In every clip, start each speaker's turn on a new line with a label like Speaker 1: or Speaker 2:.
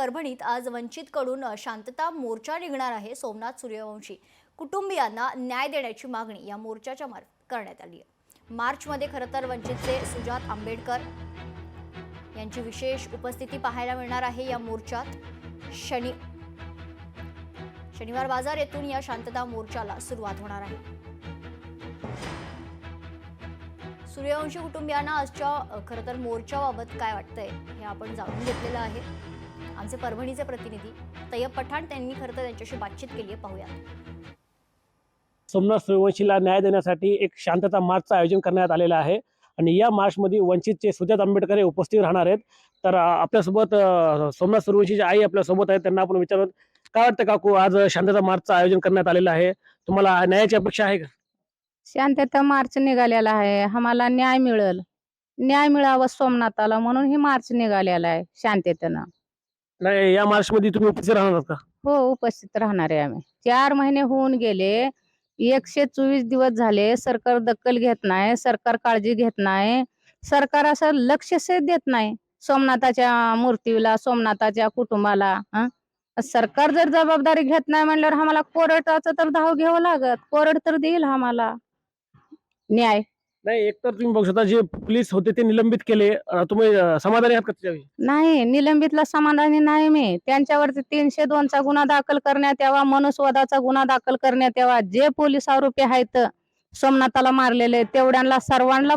Speaker 1: परभणीत आज वंचितकडून शांतता मोर्चा निघणार आहे। सोमनाथ सूर्यवंशी कुटुंबियांना न्याय देण्याची मागणी या मोर्चाच्या मार्फत करण्यात आली आहे। मार्चमध्ये खरं तर वंचितचे सुजात आंबेडकर यांची विशेष उपस्थिती पाहायला मिळणार आहे। या मोर्चात शनिवार बाजार येथून या शांतता मोर्चाला सुरुवात होणार आहे। सूर्यवंशी कुटुंबियांना आजच्या खरं तर मोर्चाबाबत काय वाटतंय हे आपण जाणून घेतलेलं आहे। आमचे परभणीचे प्रतिनिधी तैयब पठाण त्यांनी खरं तर त्यांच्याशी बातचीत केली आहे, पाहूयात।
Speaker 2: सोमनाथ सूर्यवंशीला न्याय देण्यासाठी एक शांतता मार्चचं आयोजन करण्यात आलेलं आहे आणि या मार्चमध्ये वंचितचे सुजात आंबेडकर हे उपस्थित राहणार आहेत। तर आपल्यासोबत सोमनाथ सूर्यवंशीची आई आपल्यासोबत आहेत, त्यांना आपण विचारत काय वाटतं काकू, आज शांतता मार्चचं आयोजन करण्यात आलेलं आहे, तुम्हाला न्यायाची अपेक्षा आहे का?
Speaker 3: शांतता मार्च निघालेला आहे, आम्हाला न्याय मिळेल, न्याय मिळावा सोमनाथाला म्हणून ही मार्च निघालेला आहे शांततेनं।
Speaker 2: नाही, या मार्चमध्ये तुम्ही उपस्थित राहणार आहात का?
Speaker 3: हो, उपस्थित राहणार आहे आम्ही। 4 महिने होऊन गेले, 124 दिवस झाले, सरकार दखल घेत नाही, सरकार काळजी घेत नाही, सरकार असं लक्षच देत नाही सोमनाथाच्या मूर्तीला, सोमनाथाच्या कुटुंबाला। सरकार जर जबाबदारी घेत नाही म्हणल्यावर आम्हाला कोर्टाचं तर धाव घ्यावं लागत, कोर्ट तर देईल आम्हाला न्याय।
Speaker 2: नाही, एकतर तुम्ही बघू शकता जे पोलीस होते ते निलंबित केले, तुम्ही समाधानी आहात का त्याच्याविषयी?
Speaker 3: नाही, निलंबितला समाधानी नाही मी। त्यांच्यावरती 302 चा गुन्हा दाखल करण्यात यावा, मनुस्वादाचा गुन्हा दाखल करण्यात यावा। जे पोलीस आरोपी आहेत सोमनाथाला मारलेले तेवढ्यांना सर्वांना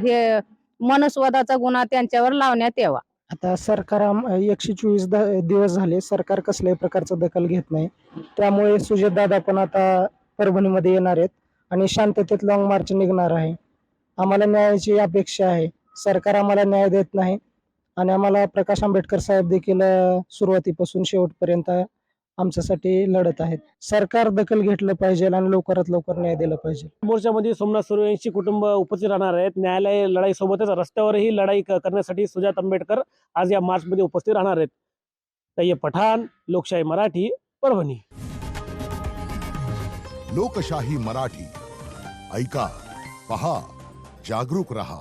Speaker 3: हे मनुस्वादाचा गुन्हा त्यांच्यावर लावण्यात यावा।
Speaker 4: आता सरकार 124 दिवस झाले, सरकार कसल्याही प्रकारचं दखल घेत नाही, त्यामुळे सुजात दादा पण आता परभणीमध्ये येणार आहेत आणि शांततेत लॉंग मार्च निघणार आहे। आम्हाला न्यायाची अपेक्षा आहे, सरकार आम्हाला न्याय देत नाही आणि आम्हाला प्रकाश आंबेडकर साहेब देखील सुरुवातीपासून शेवटपर्यंत आमच्यासाठी लढत आहेत। सरकार दखल घेतलं पाहिजे आणि लवकरात लवकर न्याय दिला पाहिजे।
Speaker 2: मोर्चामध्ये सोमनाथ सूर्यवंशी कुटुंब उपस्थित राहणार आहेत। न्यायालय लढाई सोबतच रस्त्यावरही लढाई करण्यासाठी सुजात आंबेडकर आज या मार्चमध्ये उपस्थित राहणार आहेत। तैयब पठाण, लोकशाही मराठी, परभणी।
Speaker 5: लोकशाही मराठी, ऐका, पहा, जागरूक रहा।